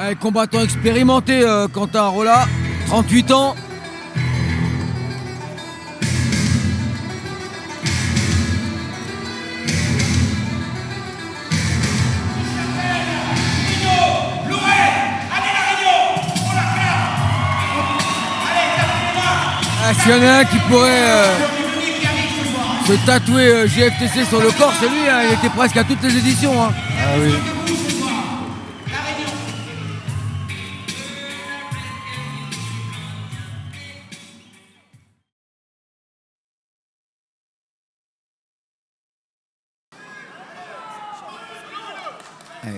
Un combattant expérimenté, Quentin Rolla, 38 ans. S'il y en a un qui pourrait se tatouer GFTC sur le corps, c'est lui, hein, il était presque à toutes les éditions. Hein. Ah oui.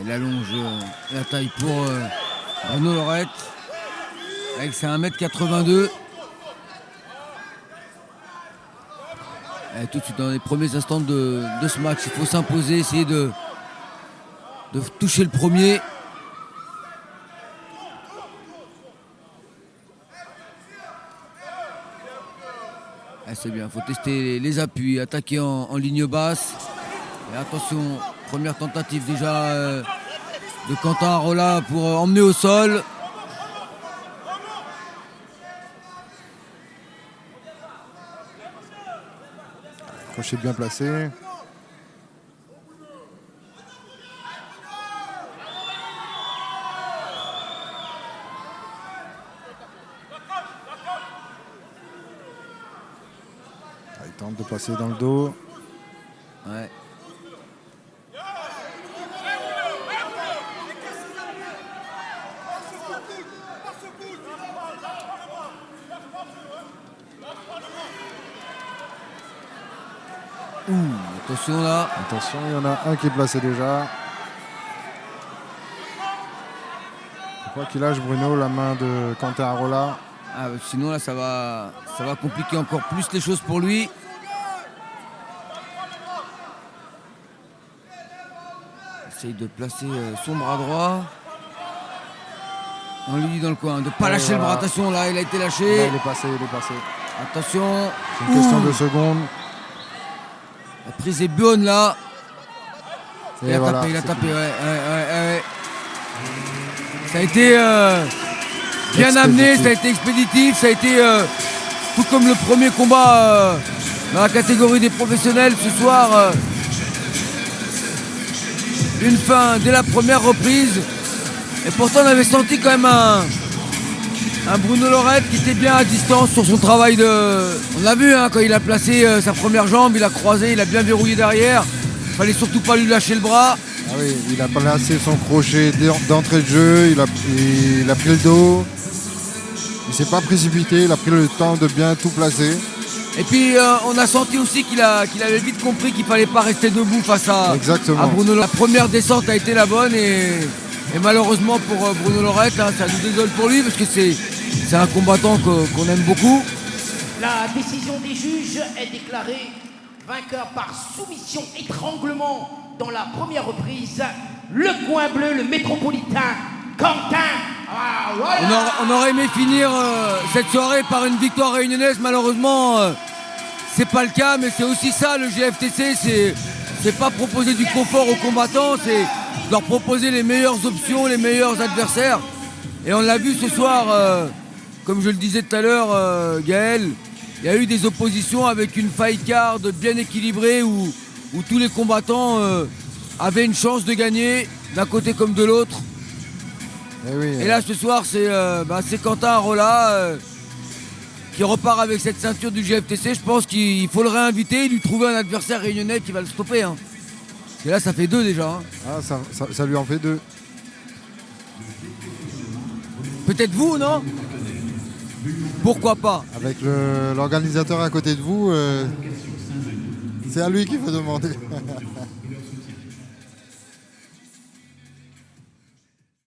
L'allonge, la taille pour Bruno Lorette, avec ses 1m82. Tout de suite dans les premiers instants de ce match, il faut s'imposer, essayer de toucher le premier. C'est bien, il faut tester les appuis, attaquer en ligne basse. Et attention, première tentative déjà de Quentin Rolla pour emmener au sol. Crochet bien placé. Il tente de passer dans le dos. Ouais. Attention là. Attention, il y en a un qui est placé déjà. Il faut pas qu'il lâche Bruno la main de Quentin Rolla. Ah, sinon là ça va compliquer encore plus les choses pour lui. Essaye de placer son bras droit. On lui dit dans le coin de ne pas lâcher le bras. Attention là, il a été lâché. Là, il est passé. Attention. C'est une question de secondes. La prise est bonne là. Il a voilà, tapé, ouais. Ça a été bien amené, ça a été expéditif, ça a été tout comme le premier combat dans la catégorie des professionnels ce soir. Une fin dès la première reprise. Et pourtant on avait senti quand même un Bruno Lorette qui était bien à distance sur son travail de... On l'a vu hein, quand il a placé sa première jambe, il a croisé, il a bien verrouillé derrière. Il fallait surtout pas lui lâcher le bras. Ah oui, il a placé son crochet d'entrée de jeu, il a pris le dos. Il s'est pas précipité, il a pris le temps de bien tout placer. Et puis on a senti aussi qu'il avait vite compris qu'il fallait pas rester debout face à Bruno Lorette. La première descente a été la bonne et malheureusement pour Bruno Lorette, hein, ça nous désole pour lui parce que c'est un combattant qu'on aime beaucoup. La décision des juges est déclarée vainqueur par soumission étranglement dans la première reprise. Le coin bleu, le métropolitain, Quentin. Ah, voilà. On aurait aimé finir cette soirée par une victoire réunionnaise. Malheureusement, c'est pas le cas, mais c'est aussi ça le GFTC. C'est pas proposer du confort aux combattants, c'est leur proposer les meilleures options, les meilleurs adversaires. Et on l'a vu ce soir, comme je le disais tout à l'heure, Gaël, il y a eu des oppositions avec une fight card bien équilibrée où tous les combattants avaient une chance de gagner d'un côté comme de l'autre. Et là ce soir c'est Quentin Rolla qui repart avec cette ceinture du GFTC. Je pense qu'il faut le réinviter, lui trouver un adversaire réunionnais qui va le stopper. Hein. Et là ça fait 2 déjà. Hein. Ah, ça lui en fait 2. Peut-être vous, non? Pourquoi pas? Avec l'organisateur à côté de vous, c'est à lui qu'il faut demander.